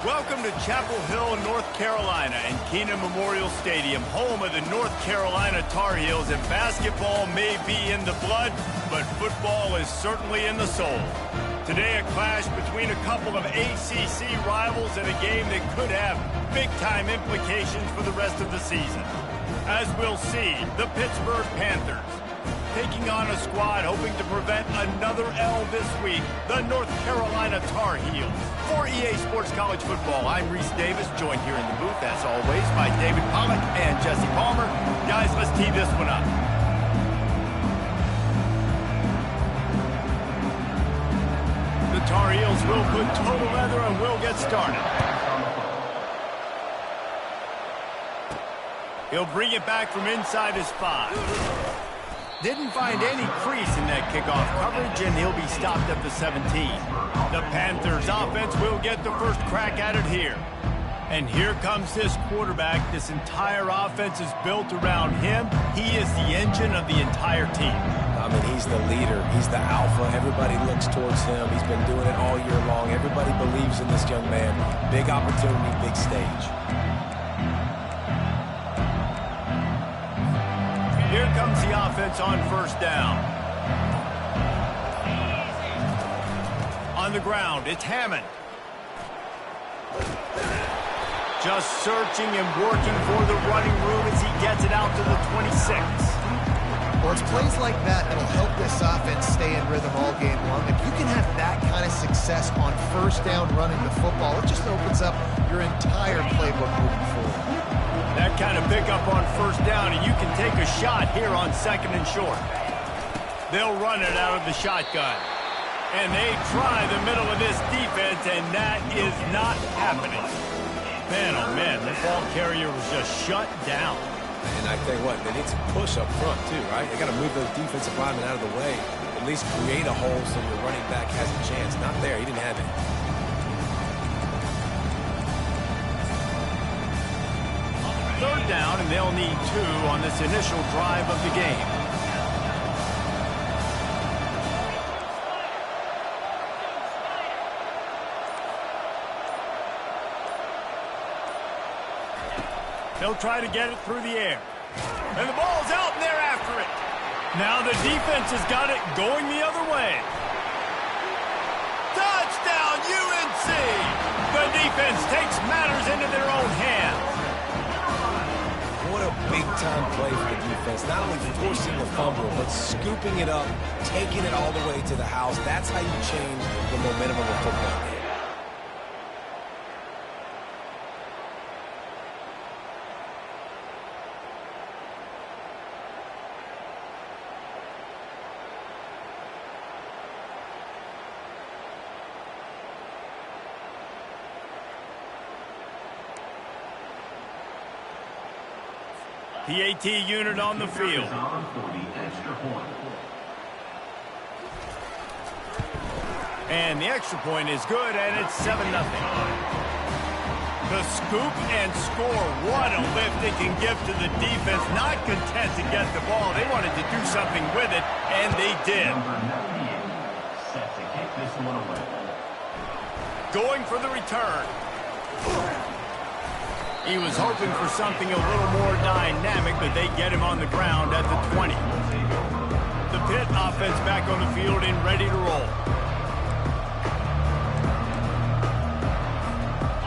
Welcome to Chapel Hill, North Carolina, and Keenan Memorial Stadium, home of the North Carolina Tar Heels. And basketball may be in the blood, but football is certainly in the soul. Today, a clash between a couple of ACC rivals in a game that could have big-time implications for the rest of the season. As we'll see, the Pittsburgh Panthers taking on a squad hoping to prevent another L this week, the North Carolina Tar Heels. For EA Sports College Football, I'm Reese Davis, joined here in the booth, as always, by David Pollack and Jesse Palmer. Guys, let's tee this one up. The Tar Heels will put total leather and we'll get started. He'll bring it back from inside his 5. Didn't find any crease in that kickoff coverage, and he'll be stopped at the 17. The Panthers offense will get the first crack at it here. And here comes this quarterback. This entire offense is built around him. He is the engine of the entire team. I mean, he's the leader. He's the alpha. Everybody looks towards him. He's been doing it all year long. Everybody believes in this young man. Big opportunity, big stage. Here comes the offense on first down. On the ground, it's Hammond. Just searching and working for the running room as he gets it out to the 26. Well, it's plays like that that'll help this offense stay in rhythm all game long. If you can have that kind of success on first down running the football, it just opens up your entire playbook moving forward. That kind of pickup on first down, and you can take a shot here on second and short. They'll run it out of the shotgun. And they try the middle of this defense, and that is not happening. Man, oh man, the ball carrier was just shut down. And I tell you what, they need some push up front too, right? They got to move those defensive linemen out of the way. At least create a hole so your running back has a chance. Not there, he didn't have it. Third down, and they'll need 2 on this initial drive of the game. They'll try to get it through the air. And the ball's out, and they're after it. Now the defense has got it going the other way. Touchdown, UNC! The defense takes matters into their own hands. What a big-time play for the defense. Not only forcing the fumble, but scooping it up, taking it all the way to the house. That's how you change the momentum of a football game. PAT unit on the field. And the extra point is good, and it's 7-0. The scoop and score. What a lift it can give to the defense. Not content to get the ball. They wanted to do something with it, and they did. Going for the return. He was hoping for something a little more dynamic, but they get him on the ground at the 20. The Pitt offense back on the field and ready to roll.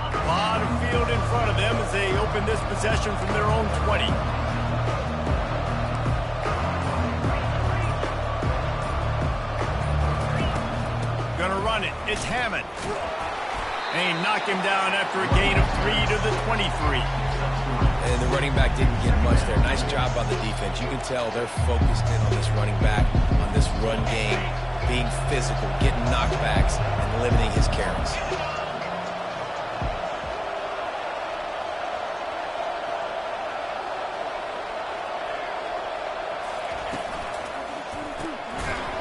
A lot of field in front of them as they open this possession from their own 20. Gonna run it. It's Hammond. And he knocked him down after a gain of 3 to the 23. And the running back didn't get much there. Nice job by the defense. You can tell they're focused in on this running back, on this run game, being physical, getting knockbacks, and limiting his carries.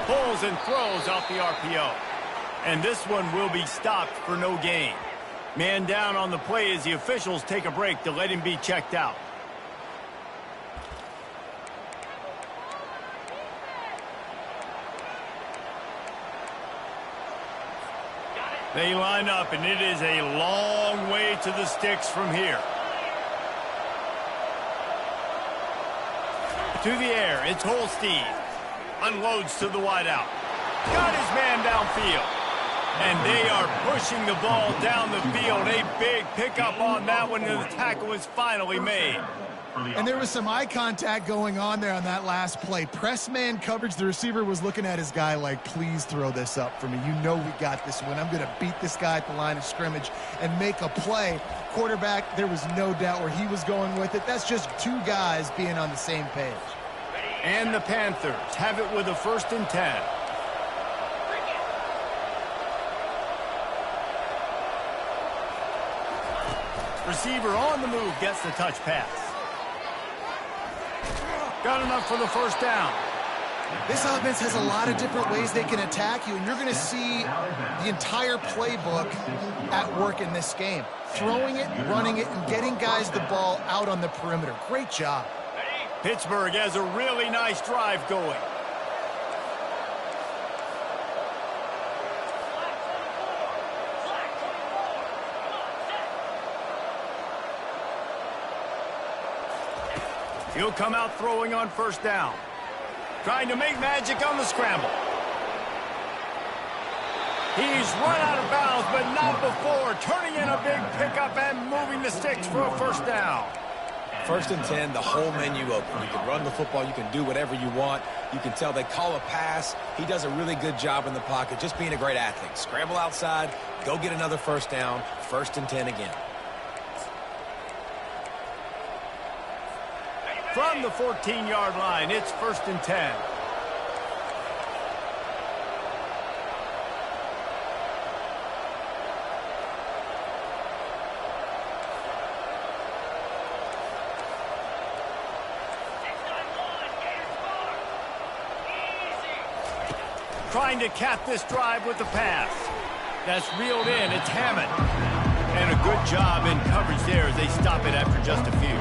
Pulls and throws off the RPO. And this one will be stopped for no gain. Man down on the play as the officials take a break to let him be checked out. They line up, and it is a long way to the sticks from here. To the air, it's Holstein. Unloads to the wideout. Got his man downfield. And they are pushing the ball down the field. A big pickup on that one, and the tackle is finally made. And there was some eye contact going on there on that last play. Press man coverage. The receiver was looking at his guy like, please throw this up for me. You know we got this win. I'm going to beat this guy at the line of scrimmage and make a play. Quarterback, there was no doubt where he was going with it. That's just two guys being on the same page. And the Panthers have it with a 1st and 10. Receiver on the move, gets the touch pass. Got enough for the 1st down. This offense has a lot of different ways they can attack you, and you're going to see the entire playbook at work in this game. Throwing it, running it, and getting guys the ball out on the perimeter. Great job. Pittsburgh has a really nice drive going. He'll come out throwing on 1st down. Trying to make magic on the scramble. He's run out of bounds, but not before. Turning in a big pickup and moving the sticks for a 1st down. 1st and 10, the whole menu open. You can run the football. You can do whatever you want. You can tell they call a pass. He does a really good job in the pocket, just being a great athlete. Scramble outside, go get another 1st down, 1st and 10 again. From the 14-yard line, it's 1st and 10. Trying to cap this drive with the pass. That's reeled in. It's Hammond. And a good job in coverage there as they stop it after just a few.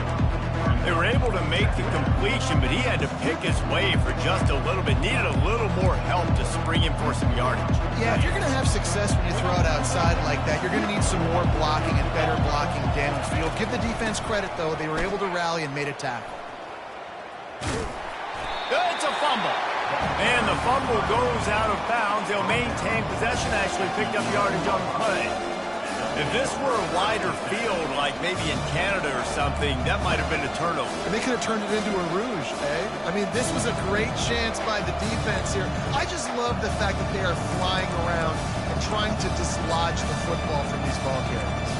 They were able to make the completion, but he had to pick his way for just a little bit. Needed a little more help to spring him for some yardage. Yeah, if you're going to have success when you throw it outside like that, you're going to need some more blocking and better blocking downfield. Give the defense credit, though. They were able to rally and made a tackle. It's a fumble. And the fumble goes out of bounds. They'll maintain possession. Actually picked up yardage on the play. If this were a wider field, like maybe in Canada or something, that might have been a turnover. And they could have turned it into a rouge, eh? I mean, this was a great chance by the defense here. I just love the fact that they are flying around and trying to dislodge the football from these ball carriers.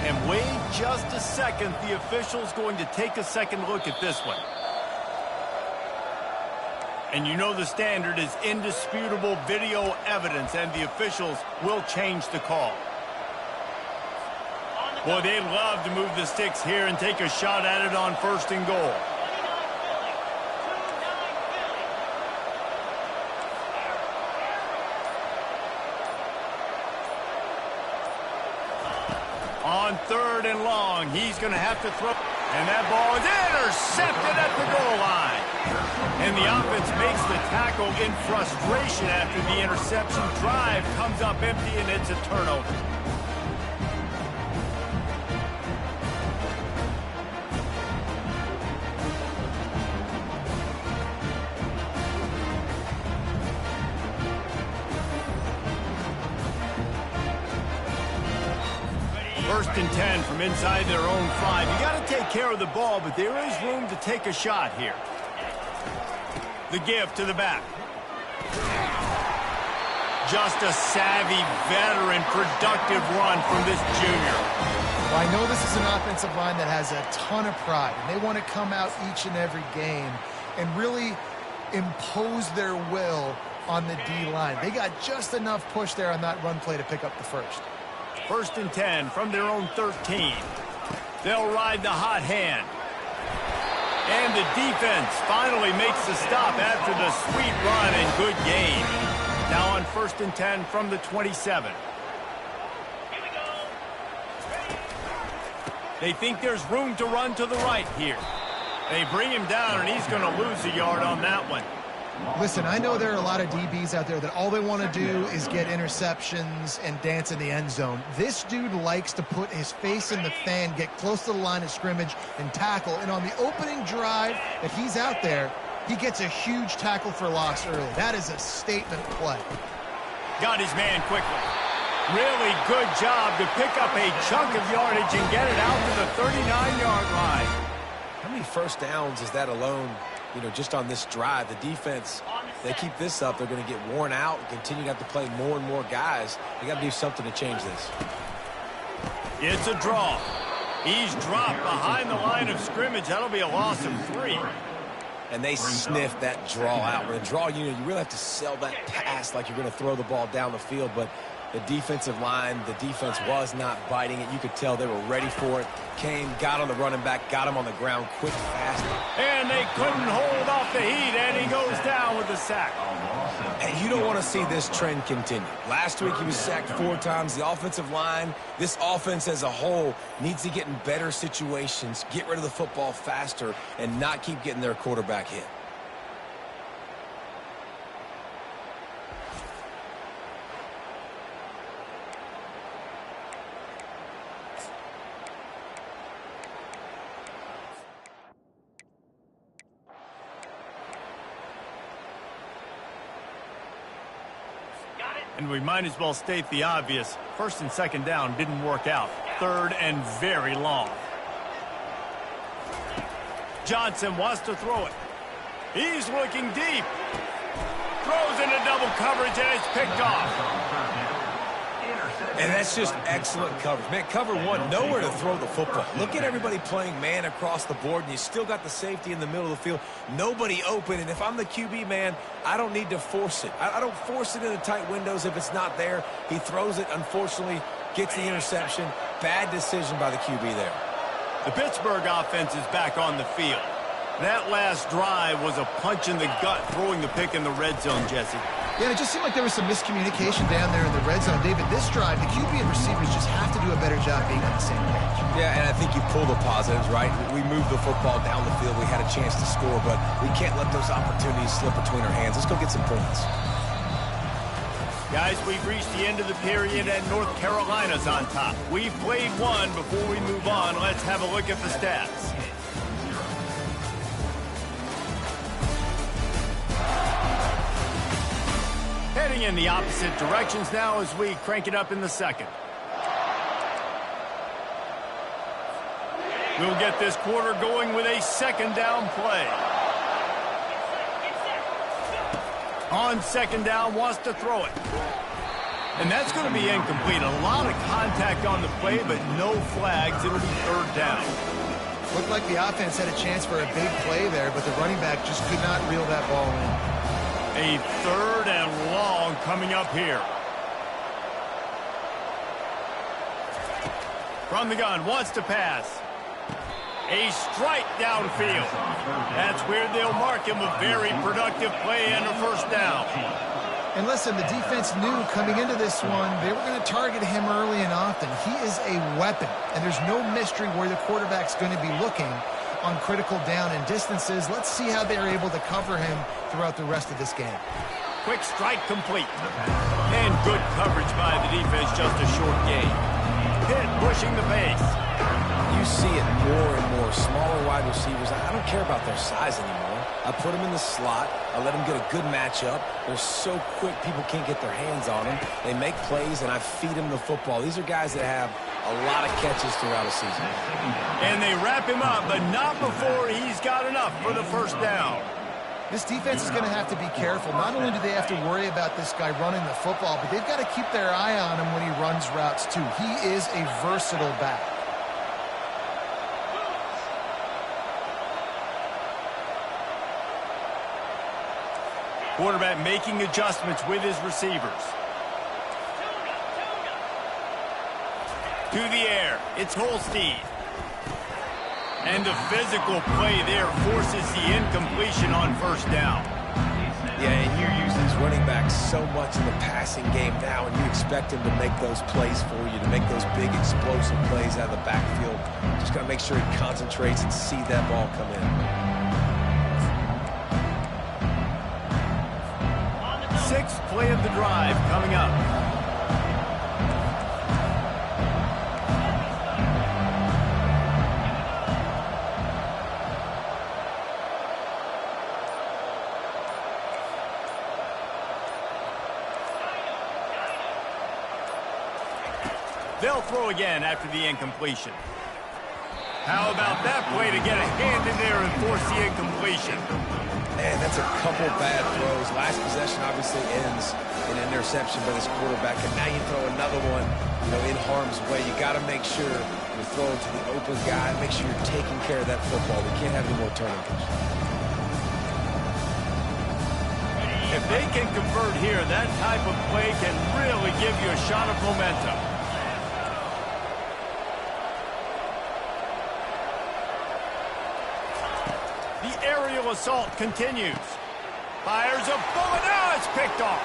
And wait just a second. The official's going to take a second look at this one. And you know the standard is indisputable video evidence, and the officials will change the call. Boy, they'd love to move the sticks here and take a shot at it on 1st and goal. On 3rd and long, he's going to have to throw. And that ball is intercepted at the goal line. And the offense makes the tackle in frustration after the interception. Drive comes up empty, and it's a turnover. First and 10 from inside their own 5. You got to take care of the ball, but there is room to take a shot here. The give to the back. Just a savvy, veteran, productive run from this junior. Well, I know this is an offensive line that has a ton of pride, and they want to come out each and every game and really impose their will on the D-line. They got just enough push there on that run play to pick up the first. 1st and 10 from their own 13. They'll ride the hot hand. And the defense finally makes the stop after the sweet run and good game. Now on 1st and 10 from the 27. They think there's room to run to the right here. They bring him down, and he's going to lose a yard on that one. Listen, I know there are a lot of DBs out there that all they want to do is get interceptions and dance in the end zone. This dude likes to put his face in the fan, get close to the line of scrimmage, and tackle. And on the opening drive that he's out there, he gets a huge tackle for loss early. That is a statement play. Got his man quickly. Really good job to pick up a chunk of yardage and get it out to the 39-yard line. How many first downs is that alone, just on this drive? The defense, they keep this up, they're going to get worn out and continue to have to play more and more guys. They got to do something to change this. It's a draw. He's dropped behind the line of scrimmage. That'll be a loss of 3. And they sniff that draw out. With a draw unit, you really have to sell that pass like you're going to throw the ball down the field. But the defensive line, the defense was not biting it. You could tell they were ready for it. Came, got on the running back, got him on the ground quick, fast. And they couldn't hold off the heat, and he goes down with the sack. And you don't want to see this trend continue. Last week he was sacked 4 times. The offensive line, this offense as a whole, needs to get in better situations, get rid of the football faster, and not keep getting their quarterback hit. And we might as well state the obvious. First and second down didn't work out. Third and very long. Johnson wants to throw it. He's looking deep. Throws into double coverage, and it's picked off. And that's just excellent coverage. Man, cover one, nowhere to throw the football. Look at everybody playing man across the board, and you still got the safety in the middle of the field. Nobody open, and if I'm the QB, man, I don't need to force it. I don't force it into tight windows if it's not there. He throws it, unfortunately, gets the interception. Bad decision by the QB there. The Pittsburgh offense is back on the field. That last drive was a punch in the gut, throwing the pick in the red zone, Jesse. Yeah, it just seemed like there was some miscommunication down there in the red zone. David, this drive, the QB and receivers just have to do a better job being on the same page. Yeah, and I think you pull the positives, right? We moved the football down the field. We had a chance to score, but we can't let those opportunities slip between our hands. Let's go get some points. Guys, we've reached the end of the period, and North Carolina's on top. We've played one. Before we move on, let's have a look at the stats. Heading in the opposite directions now as we crank it up in the second. We'll get this quarter going with a second down play. On second down, wants to throw it. And that's going to be incomplete. A lot of contact on the play, but no flags. It'll be third down. Looked like the offense had a chance for a big play there, but the running back just could not reel that ball in. A third and long coming up here. From the gun, wants to pass. A strike downfield. That's where they'll mark him a very productive play and a first down. And listen, the defense knew coming into this one, they were going to target him early and often. He is a weapon, and there's no mystery where the quarterback's going to be looking on critical down and distances. Let's see how they're able to cover him throughout the rest of this game. Quick strike complete. And good coverage by the defense, just a short gain. Pitt pushing the pace. You see it more and more. Smaller wide receivers, I don't care about their size anymore. I put them in the slot. I let them get a good matchup. They're so quick, people can't get their hands on them. They make plays, and I feed them the football. These are guys that have a lot of catches throughout a season. And they wrap him up, but not before he's got enough for the first down. This defense is going to have to be careful. Not only do they have to worry about this guy running the football, but they've got to keep their eye on him when he runs routes too. He is a versatile back. Quarterback making adjustments with his receivers. To the air, it's Holstein. And the physical play there forces the incompletion on first down. Yeah, and you use these running backs so much in the passing game now, and you expect them to make those plays for you, to make those big explosive plays out of the backfield. Just got to make sure he concentrates and see that ball come in. next play of the drive coming up. They'll throw again after the incompletion. How about that play to get a hand in there and force the incompletion? Man, that's a couple bad throws. Last possession obviously ends in an interception by this quarterback, and now you throw another one, in harm's way. You got to make sure you're throwing to the open guy. Make sure you're taking care of that football. We can't have any more turnovers. If they can convert here, that type of play can really give you a shot of momentum. The aerial assault continues. Fires a bullet. Now it's picked off.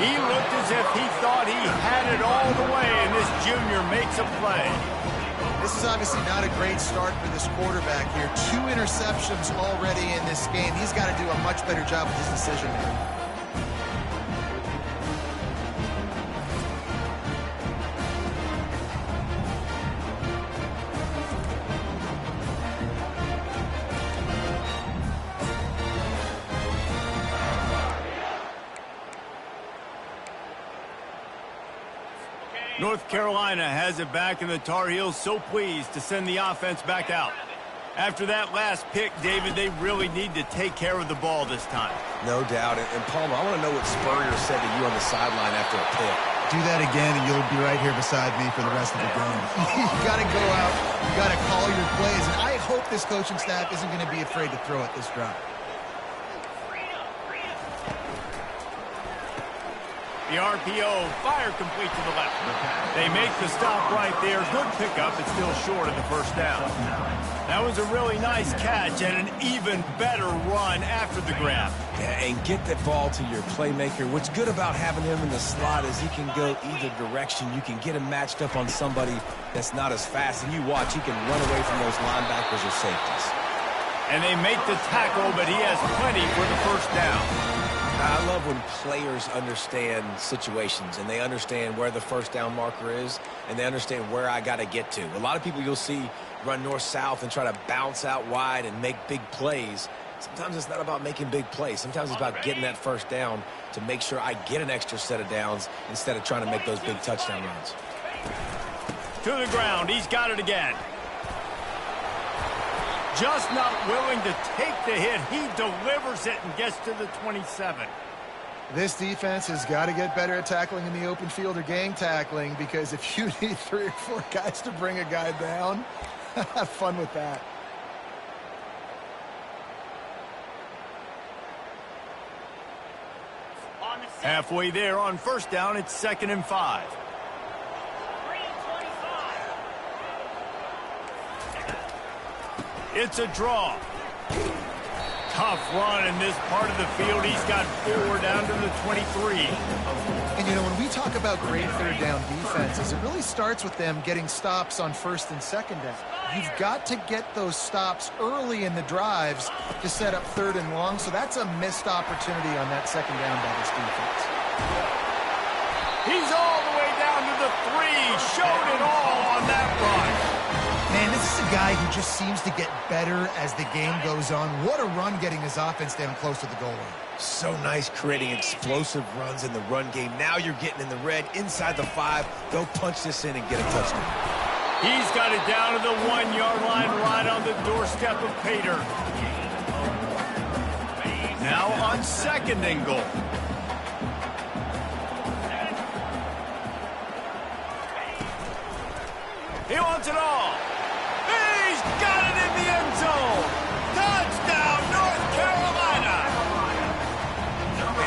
He looked as if he thought he had it all the way, and this junior makes a play. This is obviously not a great start for this quarterback here. 2 interceptions already in this game. He's got to do a much better job with his decision making. North Carolina has it back, and the Tar Heels so pleased to send the offense back out. After that last pick, David, they really need to take care of the ball this time. No doubt. And Palmer, I want to know what Spurrier said to you on the sideline after a pick. Do that again, and you'll be right here beside me for the rest of the game. You got to go out. You got to call your plays. And I hope this coaching staff isn't going to be afraid to throw at this drive. The RPO, fire complete to the left. They make the stop right there. Good pickup. It's still short of the first down. That was a really nice catch and an even better run after the grab. Yeah, and get the ball to your playmaker. What's good about having him in the slot is he can go either direction. You can get him matched up on somebody that's not as fast, and you watch, he can run away from those linebackers or safeties. And they make the tackle, but he has plenty for the first down. I love when players understand situations and they understand where the first down marker is and they understand where I got to get to. A lot of people you'll see run north-south and try to bounce out wide and make big plays. Sometimes it's not about making big plays. Sometimes it's about getting that first down to make sure I get an extra set of downs instead of trying to make those big touchdown runs. To the ground. He's got it again. Just not willing to take the hit. He delivers it and gets to the 27. This defense has got to get better at tackling in the open field or gang tackling, because if you need 3 or 4 guys to bring a guy down, have fun with that. Halfway there on first down, it's 2nd and 5. It's a draw. Tough run in this part of the field. He's got 4 down to the 23. And, when we talk about great third down defenses, it really starts with them getting stops on 1st and 2nd down. You've got to get those stops early in the drives to set up 3rd and long, so that's a missed opportunity on that 2nd down by this defense. He's all the way down to the 3. Showed it all on that run. Man, this is a guy who just seems to get better as the game goes on. What a run getting his offense down close to the goal line. So nice creating explosive runs in the run game. Now you're getting in the red inside the 5. Go punch this in and get a touchdown. He's got it down to the 1-yard line right on the doorstep of Pater. Now on 2nd and goal. He wants it all. He's got it in the end zone. Touchdown, North Carolina.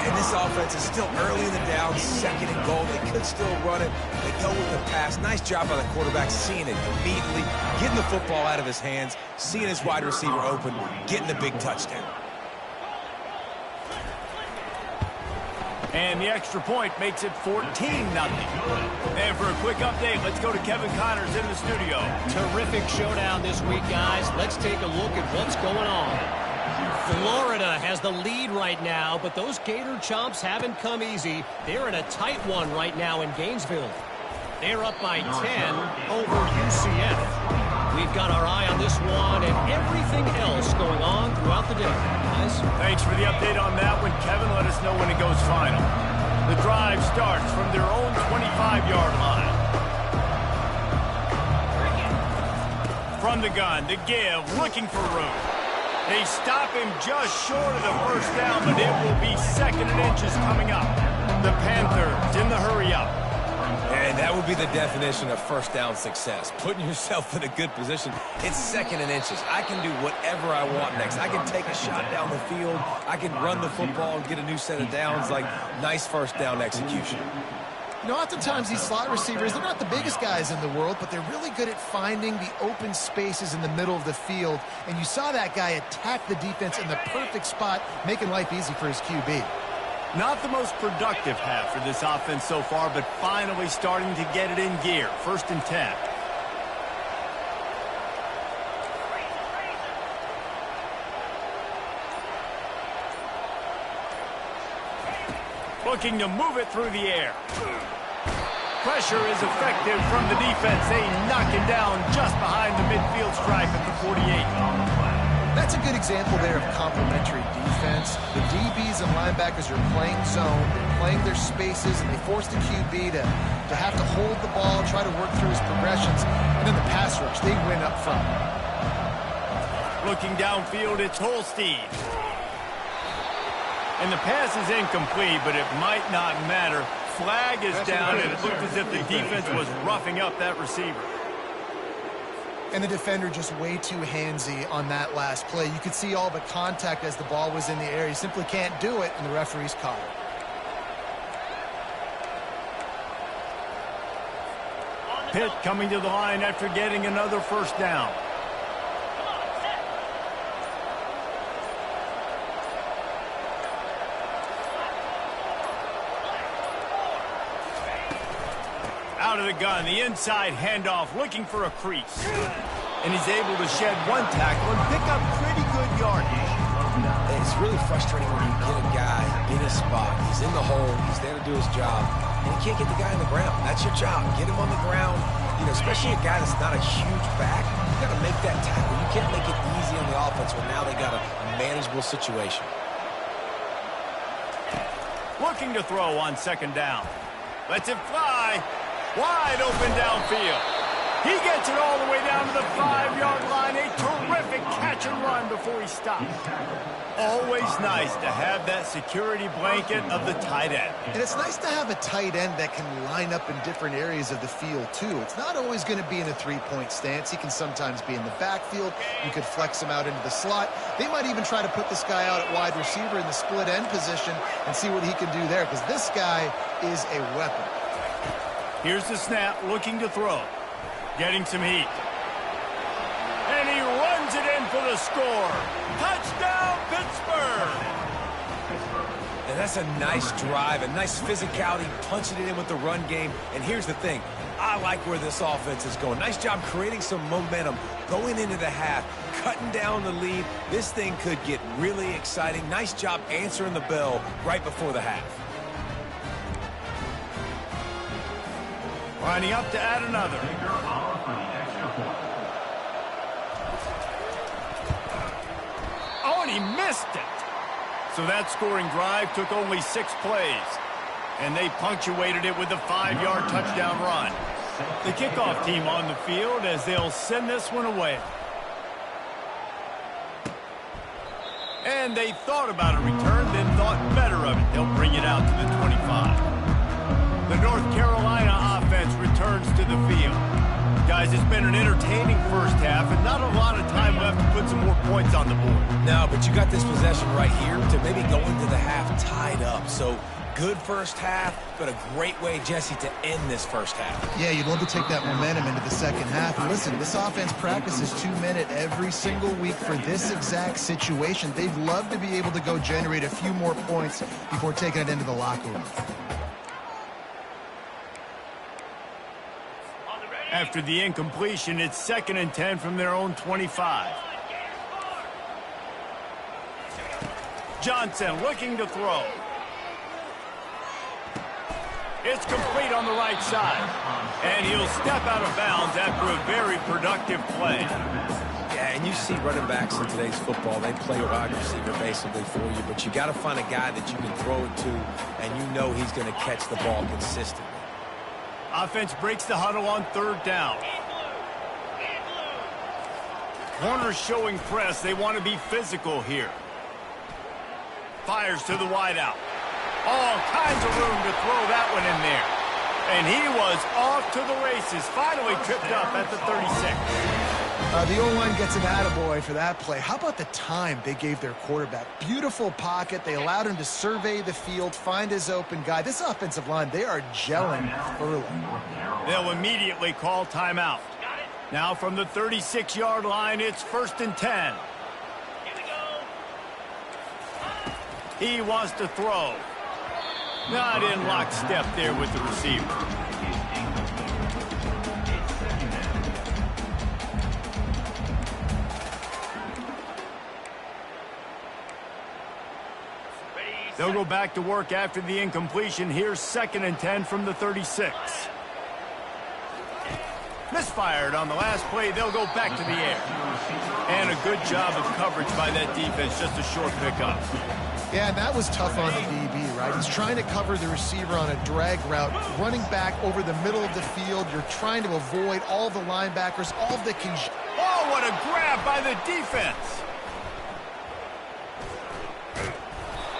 And this offense is still early in the down, 2nd and goal. They could still run it. They go with the pass. Nice job by the quarterback, seeing it immediately, getting the football out of his hands, seeing his wide receiver open, getting the big touchdown. And the extra point makes it 14-0. And for a quick update, let's go to Kevin Connors in the studio. Terrific showdown this week, guys. Let's take a look at what's going on. Florida has the lead right now, but those Gator Chomps haven't come easy. They're in a tight one right now in Gainesville. They're up by 10 over UCF. We've got our eye on this one and everything else going on throughout the day. Guys? Thanks for the update on that one, Kevin. Let us know when it goes final. The drive starts from their own 25-yard line. From the gun, the give, looking for room. They stop him just short of the first down, but it will be 2nd and inches coming up. The Panthers in the hurry up. And that would be the definition of first down success. Putting yourself in a good position. It's 2nd and inches. I can do whatever I want next. I can take a shot down the field. I can run the football and get a new set of downs. Like, nice first down execution. You know, oftentimes these slot receivers, they're not the biggest guys in the world, but they're really good at finding the open spaces in the middle of the field. And you saw that guy attack the defense in the perfect spot, making life easy for his QB. Not the most productive half for this offense so far, but finally starting to get it in gear. 1st and 10. Looking to move it through the air. Pressure is effective from the defense. They knock it down just behind the midfield stripe at the 48. That's a good example there of complementary defense. The DBs and linebackers are playing zone, they're playing their spaces, and they force the QB to have to hold the ball, try to work through his progressions. And then the pass rush, they win up front. Looking downfield, it's Holstein. And the pass is incomplete, but it might not matter. Flag is down, and it looked as if the defense was roughing up that receiver. And the defender just way too handsy on that last play. You could see all the contact as the ball was in the air. He simply can't do it, and the referee's caught it. Pitt coming to the line after getting another first down. Out of the gun, the inside handoff, looking for a crease. And he's able to shed one tackle and pick up pretty good yardage. It's really frustrating when you get a guy in a spot. He's in the hole. He's there to do his job. And you can't get the guy on the ground. That's your job. Get him on the ground. You know, especially a guy that's not a huge back. You got to make that tackle. You can't make it easy on the offense when now they got a manageable situation. Looking to throw on 2nd down. Lets it fly. Wide open downfield. He gets it all the way down to the 5-yard line. A terrific catch and run before he stops. Always nice to have that security blanket of the tight end. And it's nice to have a tight end that can line up in different areas of the field, too. It's not always going to be in a three-point stance. He can sometimes be in the backfield. You could flex him out into the slot. They might even try to put this guy out at wide receiver in the split end position and see what he can do there, because this guy is a weapon. Here's the snap, looking to throw. Getting some heat. And he runs it in for the score. Touchdown, Pittsburgh! And that's a nice drive, a nice physicality, punching it in with the run game. And here's the thing. I like where this offense is going. Nice job creating some momentum, going into the half, cutting down the lead. This thing could get really exciting. Nice job answering the bell right before the half. Lining up to add another. Oh, and he missed it. So that scoring drive took only 6 plays. And they punctuated it with a 5-yard touchdown run. The kickoff team on the field as they'll send this one away. And they thought about a return, then thought better of it. They'll bring it out to the 25. The North Carolina offense returns to the field. Guys, it's been an entertaining first half and not a lot of time left to put some more points on the board. No, but you got this possession right here to maybe go into the half tied up. So good first half, but a great way, Jesse, to end this first half. Yeah, you'd love to take that momentum into the second half. And listen, this offense practices 2-minute every single week for this exact situation. They'd love to be able to go generate a few more points before taking it into the locker room. After the incompletion, it's 2nd and 10 from their own 25. Johnson looking to throw. It's complete on the right side. And he'll step out of bounds after a very productive play. Yeah, and you see running backs in today's football, they play a wide receiver basically for you, but you got to find a guy that you can throw it to, and you know he's going to catch the ball consistently. Offense breaks the huddle on 3rd down. Corners showing press. They want to be physical here. Fires to the wideout. All kinds of room to throw that one in there. And he was off to the races. Finally tripped up at the 36. The O-line gets an attaboy for that play. How about the time they gave their quarterback? Beautiful pocket. They allowed him to survey the field, find his open guy. This offensive line, they are gelling early. They'll immediately call timeout. Now from the 36-yard line, it's 1st and 10. He wants to throw. Not in lockstep there with the receiver. They'll go back to work after the incompletion. Here's 2nd and 10 from the 36. Misfired on the last play. They'll go back to the air. And a good job of coverage by that defense. Just a short pickup. Yeah, and that was tough on the DB, right? He's trying to cover the receiver on a drag route, running back over the middle of the field. You're trying to avoid all the linebackers, all the congestion. Oh, what a grab by the defense.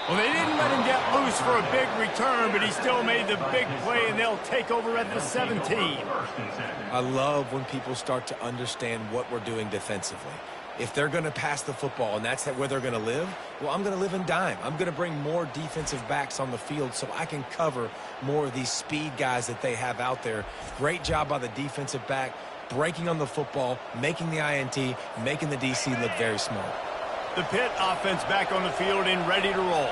Well, they didn't let him get loose for a big return, but he still made the big play, and they'll take over at the 17. I love when people start to understand what we're doing defensively. If they're going to pass the football and that's where they're going to live, well, I'm going to live in dime. I'm going to bring more defensive backs on the field so I can cover more of these speed guys that they have out there. Great job by the defensive back, breaking on the football, making the INT, making the DC look very smart. The Pitt offense back on the field and ready to roll.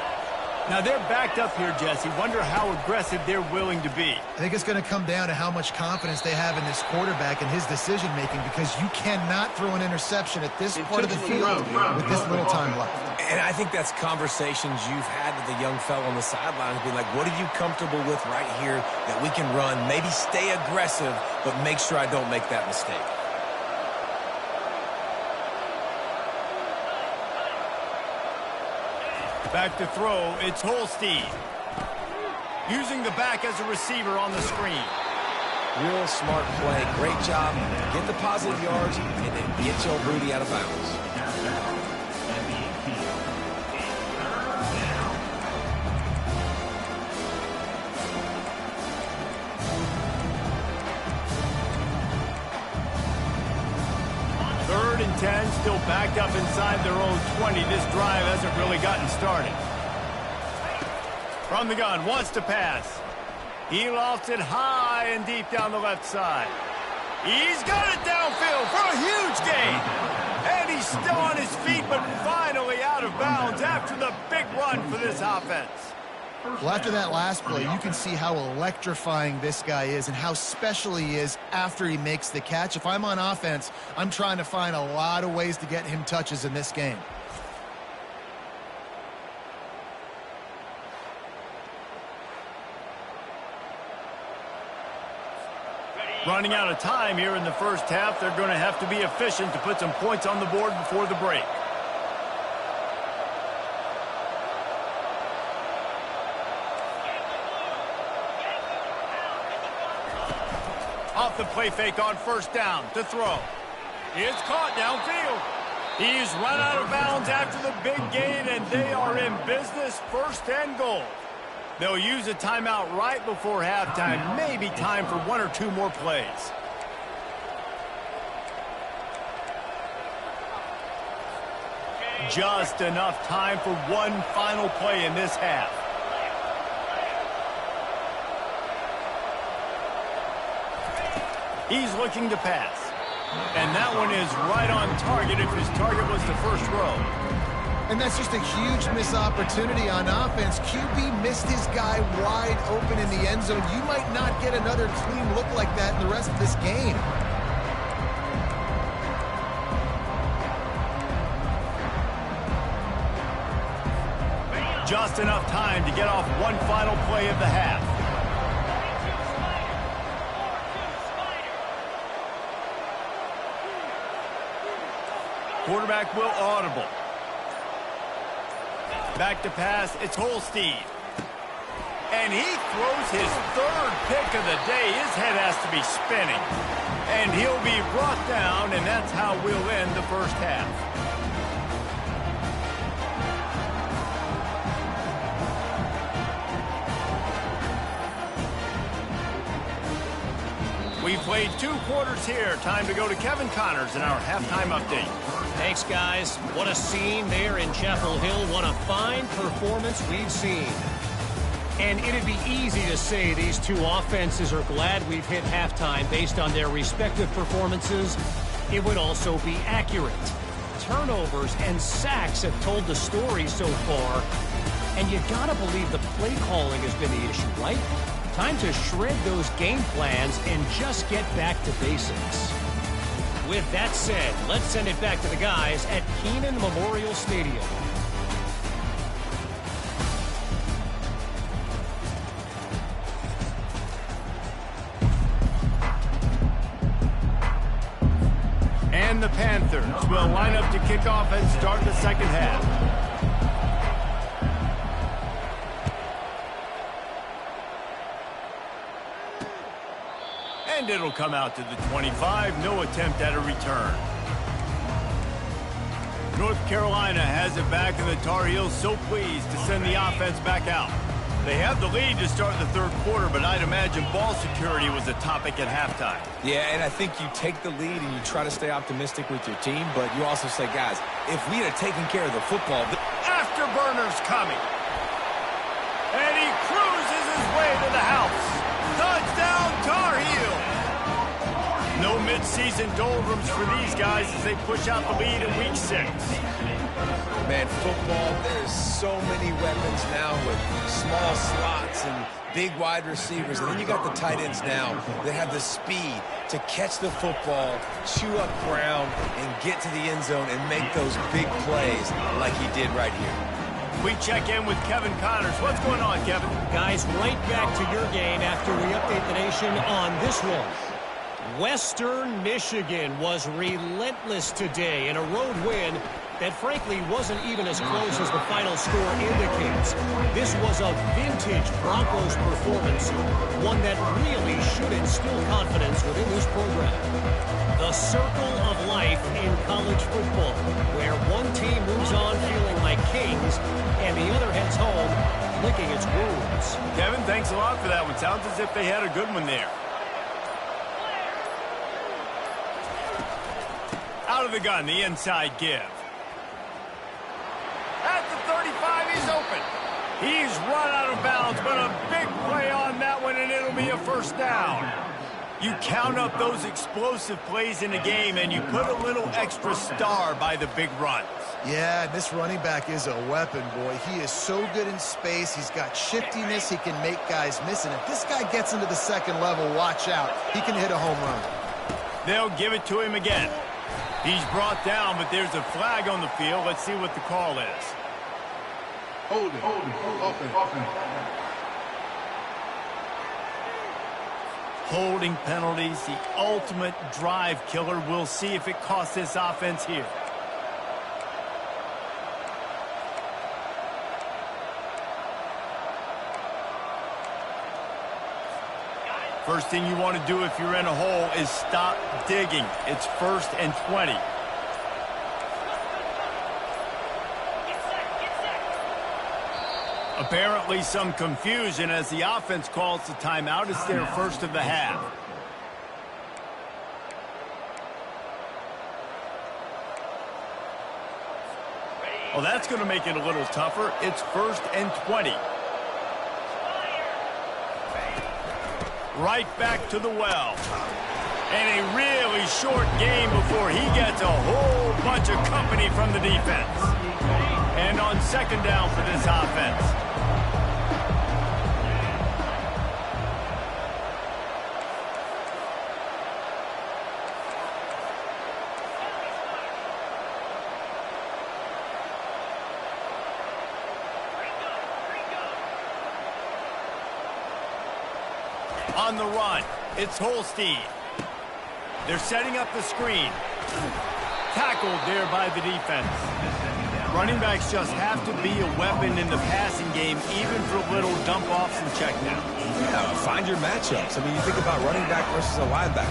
Now they're backed up here, Jesse. Wonder how aggressive they're willing to be. I think it's going to come down to how much confidence they have in this quarterback and his decision-making, because you cannot throw an interception at this part of the field with this little time left. And I think that's conversations you've had with the young fellow on the sidelines, being like, what are you comfortable with right here that we can run? Maybe stay aggressive, but make sure I don't make that mistake. Back to throw, it's Holstein. Using the back as a receiver on the screen. Real smart play. Great job. Get the positive yards and then get Joe Rudy out of bounds. Third and 10, still backed up inside their own 20. This drive hasn't really gotten started. From the gun, wants to pass. He lofts it high and deep down the left side. He's got it downfield for a huge gain. And he's still on his feet, but finally out of bounds after the big run for this offense. Well, after that last play, you can see how electrifying this guy is and how special he is after he makes the catch. If I'm on offense, I'm trying to find a lot of ways to get him touches in this game. Running out of time here in the first half. They're going to have to be efficient to put some points on the board before the break. Off the play fake on first down to throw. It's caught downfield. He's run out of bounds after the big gain, and they are in business, 1st and goal. They'll use a timeout right before halftime. Maybe time for 1 or 2 more plays. Just enough time for one final play in this half. He's looking to pass. And that one is right on target if his target was the first row. And that's just a huge missed opportunity on offense. QB missed his guy wide open in the end zone. You might not get another clean look like that in the rest of this game. just enough time to get off one final play of the half. Quarterback will audible. Back to pass, it's Holstein. And he throws his third pick of the day. His head has to be spinning. And he'll be brought down, and that's how we'll end the first half. We played 2 quarters here. Time to go to Kevin Connors in our halftime update. Thanks, guys. What a scene there in Chapel Hill. What a fine performance we've seen. And it'd be easy to say these two offenses are glad we've hit halftime based on their respective performances. It would also be accurate. Turnovers and sacks have told the story so far. And you gotta believe the play calling has been the issue, right? Time to shred those game plans and just get back to basics. With that said, let's send it back to the guys at Kenan Memorial Stadium. And the Panthers will line up to kick off and start the second half. And it'll come out to the 25. No attempt at a return. North Carolina has it back, and the Tar Heels so pleased to send the offense back out. They have the lead to start the third quarter, but I'd imagine ball security was a topic at halftime. Yeah, and I think you take the lead and you try to stay optimistic with your team, but you also say, guys, if we had taken care of the football... Afterburner's coming. And he cruises his way to the house. Touchdown, Tar Heels. No midseason doldrums for these guys as they push out the lead in week 6. Man, football, there's so many weapons now with small slots and big wide receivers. And then you got the tight ends now that have the speed to catch the football, chew up ground, and get to the end zone and make those big plays like he did right here. We check in with Kevin Connors. What's going on, Kevin? Guys, right back to your game after we update the nation on this one. Western Michigan was relentless today in a road win that frankly wasn't even as close as the final score indicates. This was a vintage Broncos performance, one that really should instill confidence within this program. The circle of life in college football, where one team moves on feeling like kings and the other heads home licking its wounds. Kevin, thanks a lot for that one. Sounds as if they had a good one there. Out of the gun, the inside give. At the 35, he's open. He's run out of bounds, but a big play on that one, and it'll be a first down. You count up those explosive plays in the game, and you put a little extra star by the big runs. Yeah, this running back is a weapon, boy. He is so good in space. He's got shiftiness. He can make guys miss. And if this guy gets into the second level, watch out. He can hit a home run. They'll give it to him again. He's brought down, but there's a flag on the field. Let's see what the call is. Hold it. Holding penalties, the ultimate drive killer. We'll see if it costs this offense here. First thing you want to do if you're in a hole is stop digging. It's 1st and 20. Apparently some confusion as the offense calls the timeout. It's their first of the half. Well, that's going to make it a little tougher. It's 1st and 20. Right back to the well. And a really short game before he gets a whole bunch of company from the defense. And on second down for this offense. On the run, it's Holstein. They're setting up the screen. Tackled there by the defense. Running backs just have to be a weapon in the passing game, even for little dump-offs and checkdowns. Yeah, find your matchups. I mean, you think about running back versus a linebacker.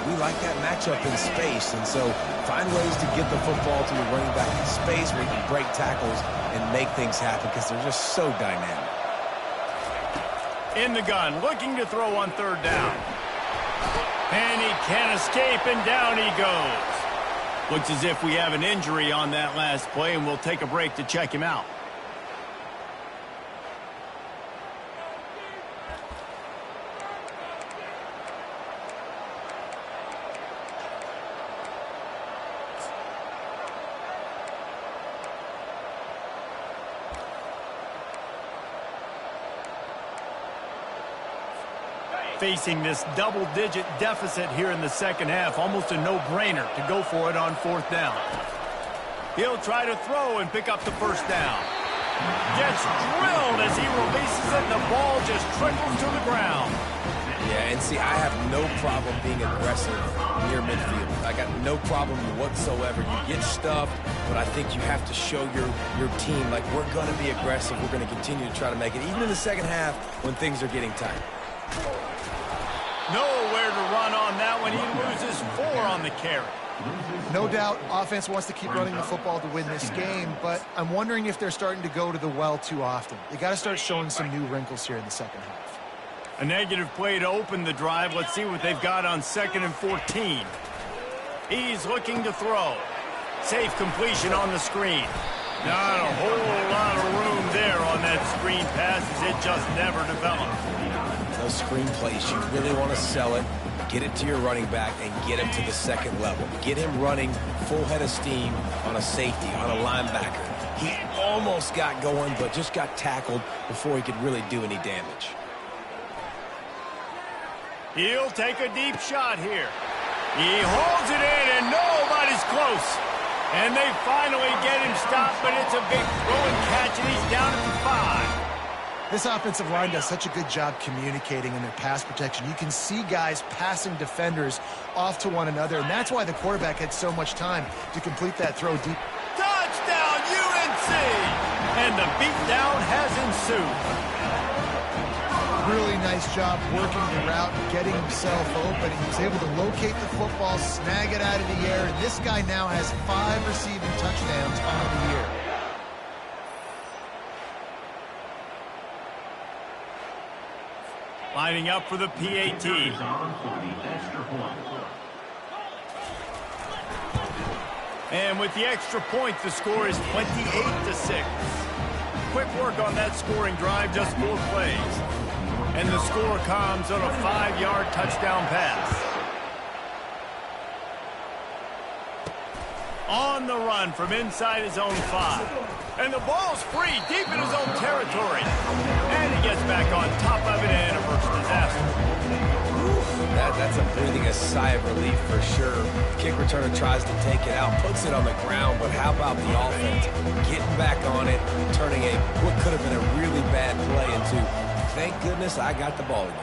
We like that matchup in space, and so find ways to get the football to your running back in space where you can break tackles and make things happen because they're just so dynamic. In the gun, looking to throw on third down. And he can't escape, and down he goes. Looks as if we have an injury on that last play, and we'll take a break to check him out. Facing this double-digit deficit here in the second half, almost a no-brainer to go for it on fourth down. He'll try to throw and pick up the first down. Gets drilled as he releases it, and the ball just trickles to the ground. Yeah, and see, I have no problem being aggressive near midfield. I got no problem whatsoever. You get stuffed, but I think you have to show your team, like, we're going to be aggressive. We're going to continue to try to make it, even in the second half when things are getting tight. Nowhere to run on that one. He loses 4 on the carry. No doubt, offense wants to keep running the football to win this game, but I'm wondering if they're starting to go to the well too often. You got to start showing some new wrinkles here in the second half. A negative play to open the drive. Let's see what they've got on 2nd and 14. He's looking to throw. Safe completion on the screen. Not a whole lot of room there on that screen pass as it just never developed. Those screen plays, you really want to sell it, get it to your running back, and get him to the second level. Get him running full head of steam on a safety, on a linebacker. He almost got going, but just got tackled before he could really do any damage. He'll take a deep shot here. He holds it in, and nobody's close. And they finally get him stopped, but it's a big throw and catch, and he's down at the 5. This offensive line does such a good job communicating in their pass protection. You can see guys passing defenders off to one another, and that's why the quarterback had so much time to complete that throw deep. Touchdown, UNC! And the beatdown has ensued. Really nice job working the route, getting himself open. He was able to locate the football, snag it out of the air, and this guy now has 5 receiving touchdowns on the year. Lining up for the PAT. And with the extra point, the score is 28-6. Quick work on that scoring drive, just 4 plays. And the score comes on a 5-yard touchdown pass. On the run from inside his own 5. And the ball's free, deep in his own territory. And he gets back on top of it and averts disaster. That's a breathing a sigh of relief for sure. Kick returner tries to take it out, puts it on the ground, but how about the offense getting back on it, turning what could have been a really bad play into, thank goodness I got the ball again.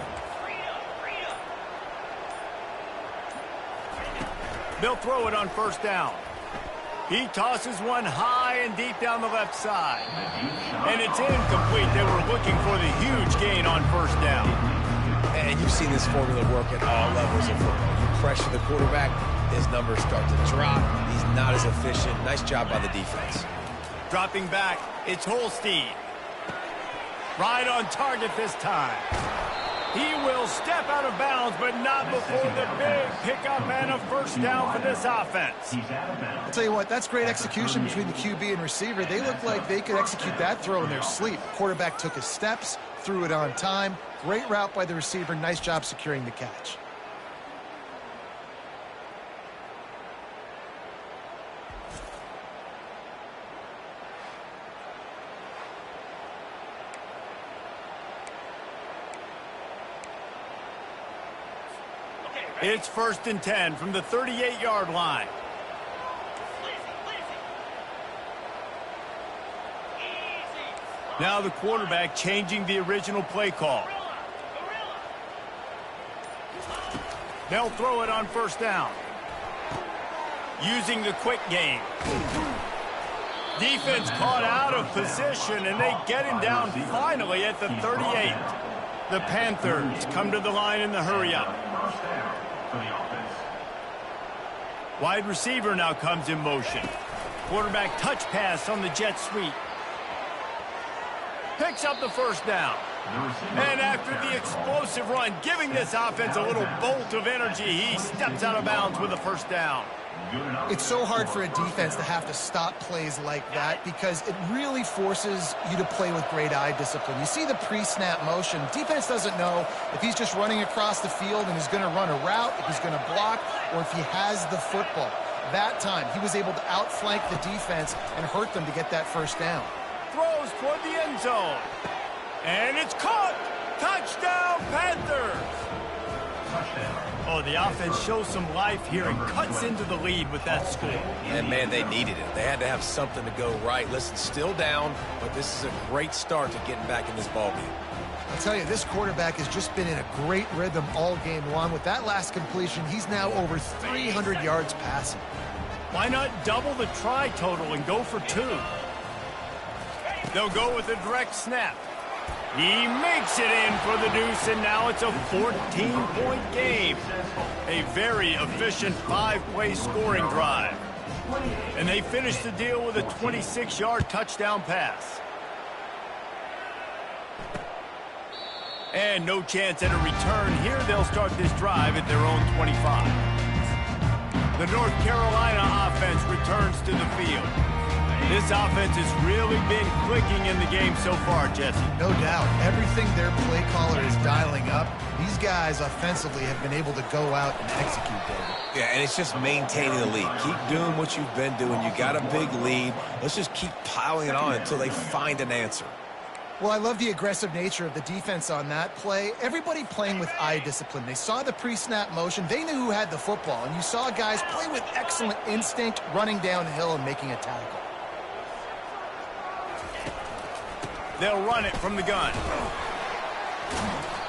They'll throw it on first down. He tosses one high and deep down the left side. And it's incomplete. They were looking for the huge gain on first down. And you've seen this formula work at all levels of football. You pressure the quarterback, his numbers start to drop. He's not as efficient. Nice job by the defense. Dropping back, it's Holstein. Right on target this time. He will step out of bounds, but not before the big pickup and a first down for this offense. I'll tell you what, that's great execution between the QB and receiver. They look like they could execute that throw in their sleep. Quarterback took his steps, threw it on time. Great route by the receiver. Nice job securing the catch. It's 1st and 10 from the 38-yard line. Now the quarterback changing the original play call. They'll throw it on first down. Using the quick game. Defense caught out of position, and they get him down finally at the 38. The Panthers come to the line in the hurry-up. Wide receiver now comes in motion. Quarterback touch pass on the jet sweep. Picks up the first down. And after the explosive run, giving this offense a little bolt of energy, he steps out of bounds with a first down. It's so hard for a defense to have to stop plays like that because it really forces you to play with great eye discipline. You see the pre-snap motion. Defense doesn't know if he's just running across the field and is going to run a route, if he's going to block, or if he has the football. That time, he was able to outflank the defense and hurt them to get that first down. Throws toward the end zone. And it's caught! Touchdown, Panthers! Oh, the offense shows some life here and cuts into the lead with that score. And, man, they needed it. They had to have something to go right. Listen, still down, but this is a great start to getting back in this ballgame. I'll tell you, this quarterback has just been in a great rhythm all game long. With that last completion, he's now over 300 yards passing. Why not double the try total and go for 2? They'll go with a direct snap. He makes it in for the deuce, and now it's a 14-point game. A very efficient 5-play scoring drive. And they finish the deal with a 26-yard touchdown pass. And no chance at a return. Here they'll start this drive at their own 25. The North Carolina offense returns to the field. This offense has really been clicking in the game so far, Jesse. No doubt. Everything their play caller is dialing up, these guys offensively have been able to go out and execute, David. Yeah, and it's just maintaining the lead. Keep doing what you've been doing. You got a big lead. Let's just keep piling it on until they find an answer. Well, I love the aggressive nature of the defense on that play. Everybody playing with eye discipline. They saw the pre-snap motion. They knew who had the football. And you saw guys play with excellent instinct, running downhill and making a tackle. They'll run it from the gun.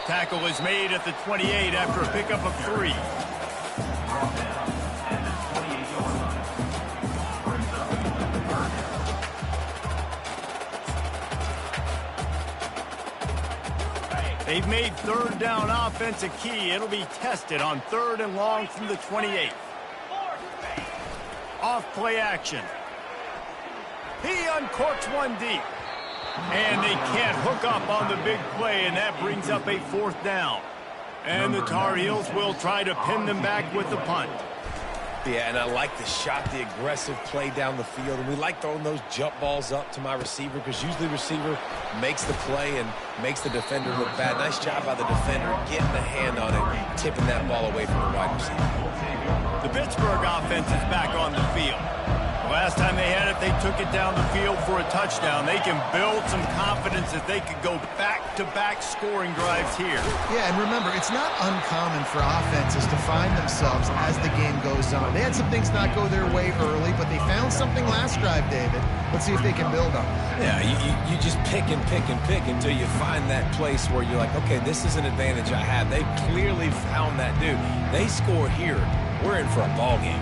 Tackle is made at the 28 after a pickup of 3. They've made third down offense a key. It'll be tested on 3rd and long from the 28. Off play action. He uncorks one deep. And they can't hook up on the big play, and that brings up a 4th down. And the Tar Heels will try to pin them back with the punt. Yeah, and I like the shot, the aggressive play down the field. And we like throwing those jump balls up to my receiver because usually the receiver makes the play and makes the defender look bad. Nice job by the defender getting the hand on it, tipping that ball away from the wide receiver. The Pittsburgh offense is back on the field. Last time they had it, they took it down the field for a touchdown. They can build some confidence that they could go back-to-back scoring drives here. Yeah, and remember, it's not uncommon for offenses to find themselves as the game goes on. They had some things not go their way early, but they found something last drive, David. Let's see if they can build on it. Yeah, you just pick and pick and pick until you find that place where you're like, okay, this is an advantage I have. They clearly found that dude. They score here. We're in for a ball game.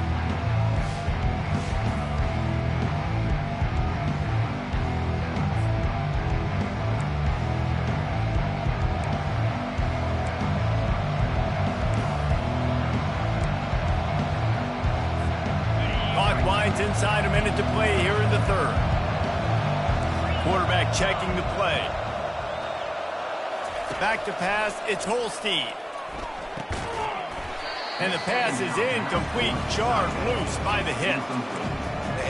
Inside a minute to play here in the 3rd. Quarterback checking the play. Back to pass, it's Holstein. And the pass is incomplete, jarred loose by the hit.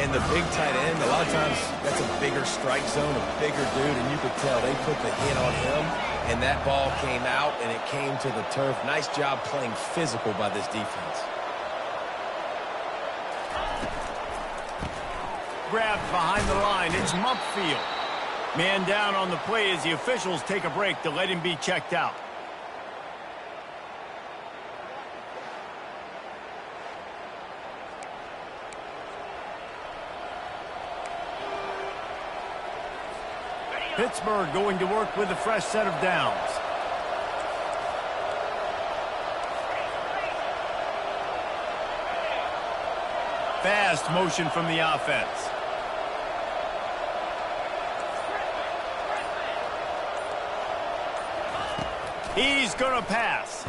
And the big tight end, a lot of times that's a bigger strike zone, a bigger dude, and you could tell they put the hit on him, and that ball came out, and it came to the turf. Nice job playing physical by this defense. Grabbed behind the line. It's Mumpfield. Man down on the play as the officials take a break to let him be checked out. Pittsburgh going to work with a fresh set of downs. fast motion from the offense. He's going to pass.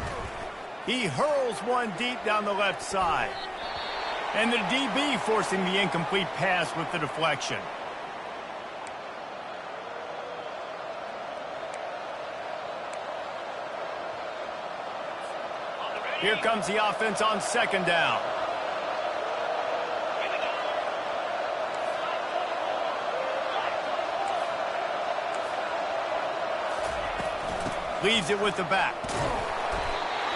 He hurls one deep down the left side. And the DB forcing the incomplete pass with the deflection. Here comes the offense on second down. Leaves it with the back.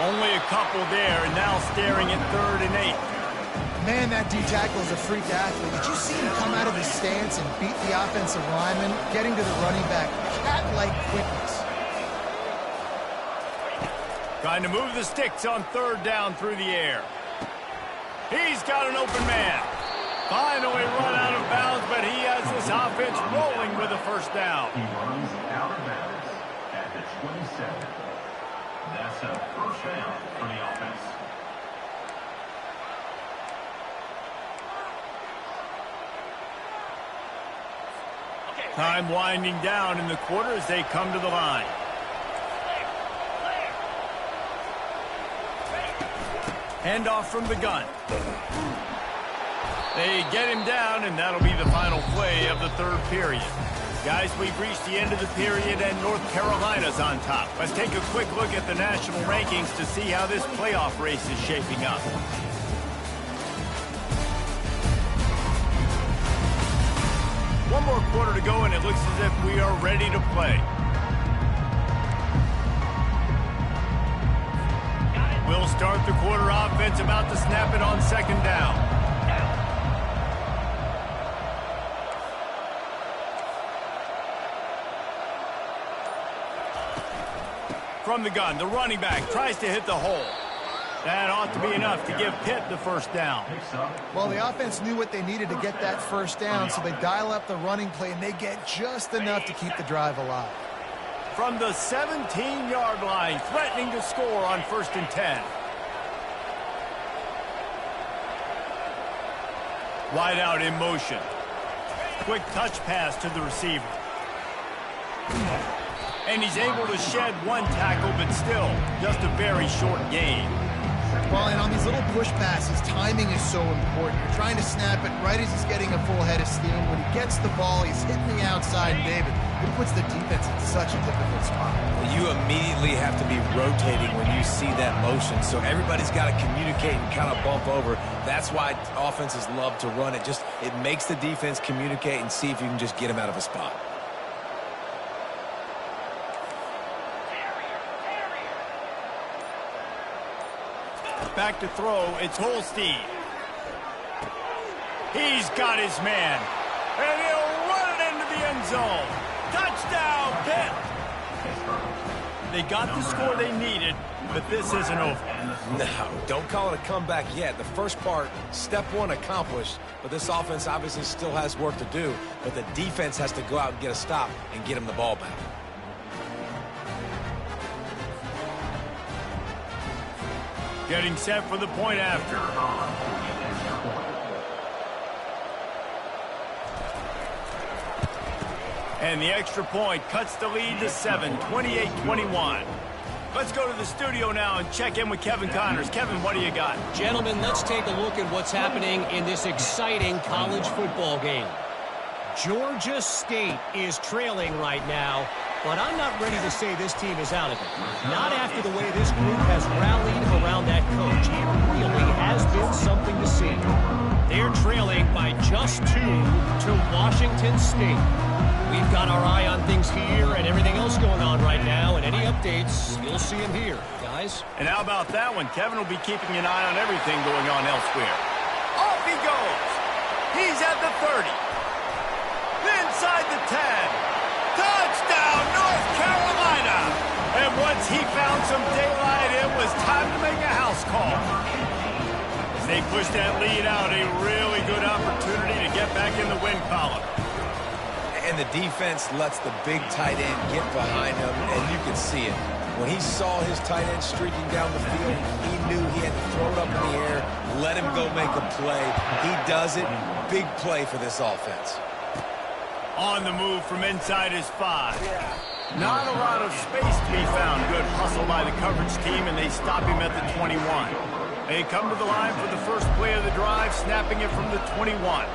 Only a couple there, and now staring at 3rd and 8. Man, that D-tackle is a freak athlete. Did you see him come out of his stance and beat the offensive lineman, getting to the running back? Cat-like quickness. Trying to move the sticks on 3rd down through the air. He's got an open man. Finally run out of bounds, but he has this offense rolling with a first down. He runs out of bounds at the 27. That's a first down for the offense. Time winding down in the quarter as they come to the line. Handoff from the gun. They get him down, and that'll be the final play of the 3rd period. Guys, we've reached the end of the period, and North Carolina's on top. Let's take a quick look at the national rankings to see how this playoff race is shaping up. One more quarter to go, and it looks as if we are ready to play. We'll start the quarter offense, about to snap it on second down. From the gun, the running back tries to hit the hole. That ought to be enough to give Pitt the first down. Well, the offense knew what they needed to get that first down, so they dial up the running play, and they get just enough to keep the drive alive. From the 17-yard line, threatening to score on 1st and 10. Wide out in motion. Quick touch pass to the receiver. And he's able to shed one tackle, but still just a very short gain. Well, and on these little push passes, timing is so important. You're trying to snap it right as he's getting a full head of steam. When he gets the ball, he's hitting the outside, and David, it puts the defense in such a difficult spot. Well, you immediately have to be rotating when you see that motion, so everybody's got to communicate and kind of bump over. That's why offenses love to run it. It makes the defense communicate and see if you can just get him out of a spot. Back to throw, it's Holstein. He's got his man, and he'll run it into the end zone. Touchdown, Pitt! They got the score they needed, but this isn't over. No, don't call it a comeback yet. The first part, step one accomplished, but this offense obviously still has work to do, but the defense has to go out and get a stop and get him the ball back. Getting set for the point after. And the extra point cuts the lead to 7, 28-21. Let's go to the studio now and check in with Kevin Connors. Kevin, what do you got? Gentlemen, let's take a look at what's happening in this exciting college football game. Georgia State is trailing right now, but I'm not ready to say this team is out of it. Not after the way this group has rallied around that coach. It really has been something to see. They're trailing by just 2 to Washington State. We've got our eye on things here and everything else going on right now, and any updates, you'll see them here, guys. And how about that one? Kevin will be keeping an eye on everything going on elsewhere. Off he goes. He's at the 30. Inside the 10. Touchdown, North Carolina! And once he found some daylight, it was time to make a house call. As they push that lead out, a really good opportunity to get back in the win column. And the defense lets the big tight end get behind him, and you can see it. When he saw his tight end streaking down the field, he knew he had to throw it up in the air, let him go make a play. He does it. Big play for this offense. On the move from inside his 5. Not a lot of space to be found. Good hustle by the coverage team, and they stop him at the 21. They come to the line for the first play of the drive, snapping it from the 21.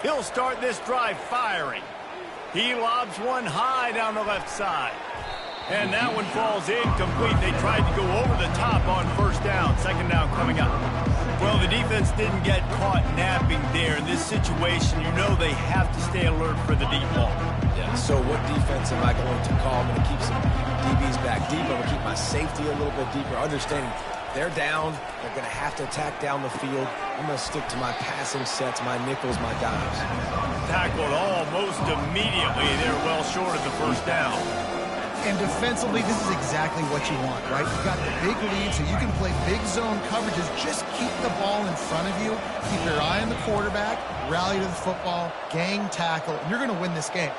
He'll start this drive firing. He lobs one high down the left side. And that one falls incomplete. They tried to go over the top on first down. Second down coming up. Well, the defense didn't get caught napping there. In this situation, you know they have to stay alert for the deep ball. Yeah, so what defense am I going to call? I'm going to keep some DBs back deep. I'm going to keep my safety a little bit deeper, understanding they're down. They're going to have to attack down the field. I'm going to stick to my passing sets, my nickels, my dimes. Tackled almost immediately. They're well short of the first down. And defensively, this is exactly what you want, right? You've got the big lead, so you can play big zone coverages. Just keep the ball in front of you. Keep your eye on the quarterback. Rally to the football. Gang tackle. And you're going to win this game.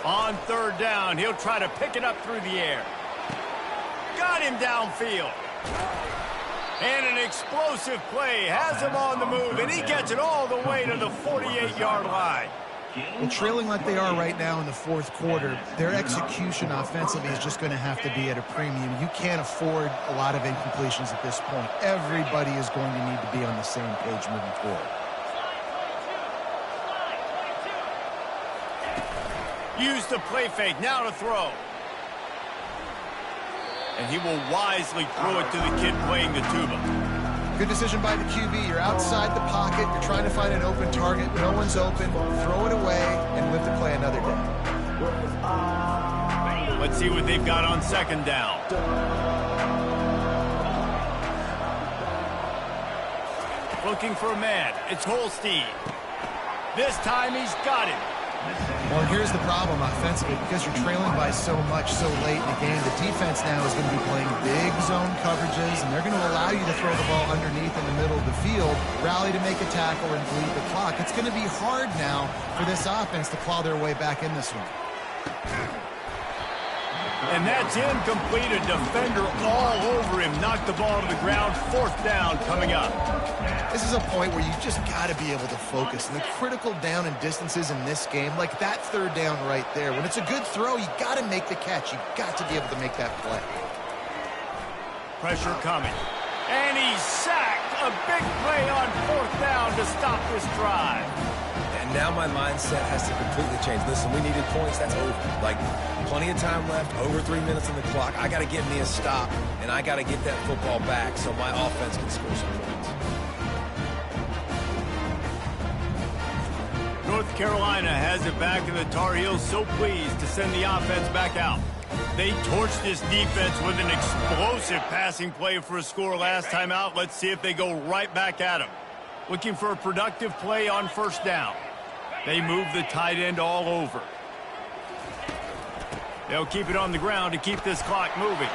On third down, he'll try to pick it up through the air. Got him downfield. And an explosive play has him on the move, and he gets it all the way to the 48-yard line. Well, trailing like they are right now in the fourth quarter, their execution offensively is just going to have to be at a premium. You can't afford a lot of incompletions at this point. Everybody is going to need to be on the same page moving forward. Use the play fake, now to throw. And he will wisely throw it to the kid playing the tuba. Good decision by the QB. You're outside the pocket. You're trying to find an open target. No one's open. Throw it away and live to play another day. Let's see what they've got on second down. Looking for a man. It's Holstein. This time he's got him. Well, here's the problem offensively. Because you're trailing by so much so late in the game, the defense now is going to be playing big zone coverages, and they're going to allow you to throw the ball underneath in the middle of the field, rally to make a tackle, and bleed the clock. It's going to be hard now for this offense to claw their way back in this one. And that's incomplete. A defender all over him. Knocked the ball to the ground. Fourth down coming up. This is a point where you just got to be able to focus. And the critical down and distances in this game, like that third down right there, when it's a good throw, you got to make the catch. You got to be able to make that play. Pressure coming. And he's sacked. A big play on fourth down to stop this drive. And now my mindset has to completely change. Listen, we needed points. That's over. Like, plenty of time left, over 3 minutes on the clock. I got to get me a stop, and I got to get that football back so my offense can score some points. North Carolina has it back, and the Tar Heels so pleased to send the offense back out. They torched this defense with an explosive passing play for a score last time out. Let's see if they go right back at him. Looking for a productive play on first down. They move the tight end all over. They'll keep it on the ground to keep this clock moving.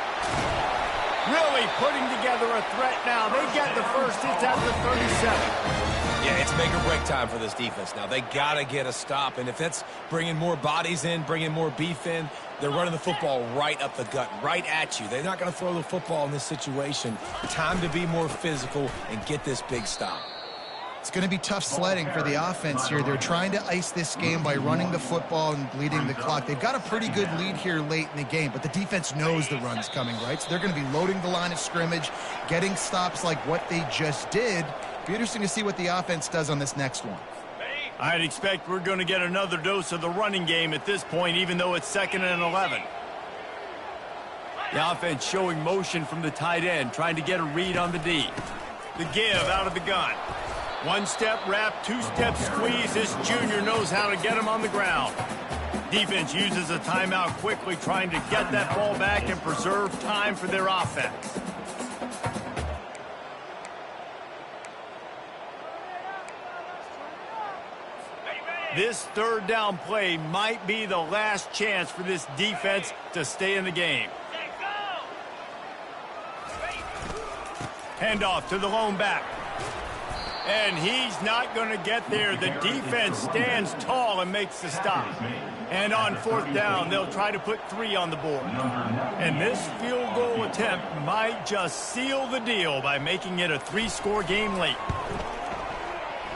Really putting together a threat now. They get the first. It's at the 37. Yeah, it's make or break time for this defense now. They got to get a stop, and if that's bringing more bodies in, bringing more beef in, they're running the football right up the gut, right at you. They're not going to throw the football in this situation. Time to be more physical and get this big stop. It's going to be tough sledding for the offense here. They're trying to ice this game by running the football and bleeding the clock. They've got a pretty good lead here late in the game, but the defense knows the run's coming, right? So they're going to be loading the line of scrimmage, getting stops like what they just did. Be interesting to see what the offense does on this next one. I'd expect we're going to get another dose of the running game at this point, even though it's 2nd and 11. The offense showing motion from the tight end, trying to get a read on the D. The give out of the gun. One step wrap, two step squeeze. This junior knows how to get him on the ground. Defense uses a timeout quickly, trying to get that ball back and preserve time for their offense. This third down play might be the last chance for this defense to stay in the game. Handoff to the lone back. And he's not going to get there. The defense stands tall and makes the stop. And on 4th down, they'll try to put 3 on the board. And this field goal attempt might just seal the deal by making it a 3-score game late.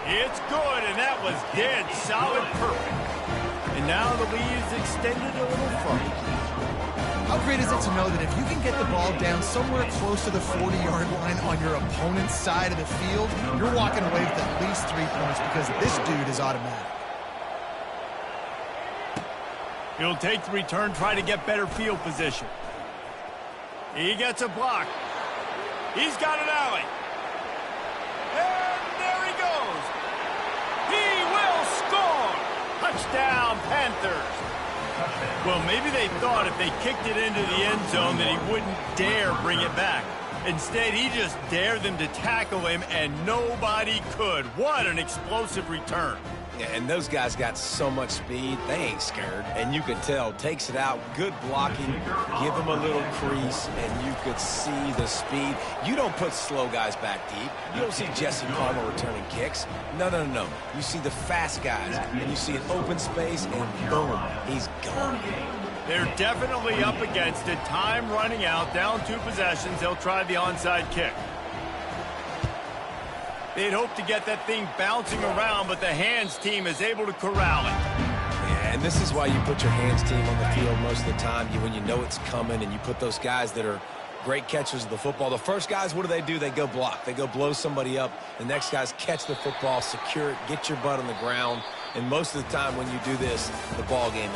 It's good, and that was dead solid perfect. And now the lead is extended a little further. How great is it to know that if you can get the ball down somewhere close to the 40-yard line on your opponent's side of the field, you're walking away with at least 3 points because this dude is automatic. He'll take the return, try to get better field position. He gets a block. He's got an alley. And there he goes. He will score. Touchdown, Panthers. Well, maybe they thought if they kicked it into the end zone that he wouldn't dare bring it back. Instead, he just dared them to tackle him, and nobody could. What an explosive return. Yeah, and those guys got so much speed, they ain't scared. And you could tell, takes it out, good blocking, give him a little crease, and you could see the speed. You don't put slow guys back deep. You don't see Jesse Palmer returning kicks. No, no, no, no. You see the fast guys, and you see an open space, and boom, he's gone. They're definitely up against it. Time running out, down 2 possessions. They'll try the onside kick. They'd hope to get that thing bouncing around, but the hands team is able to corral it. Yeah, and this is why you put your hands team on the field most of the time, when you know it's coming, and you put those guys that are great catchers of the football. The first guys, what do? They go block. They go blow somebody up. The next guys catch the football, secure it, get your butt on the ground. And most of the time when you do this, the ball game is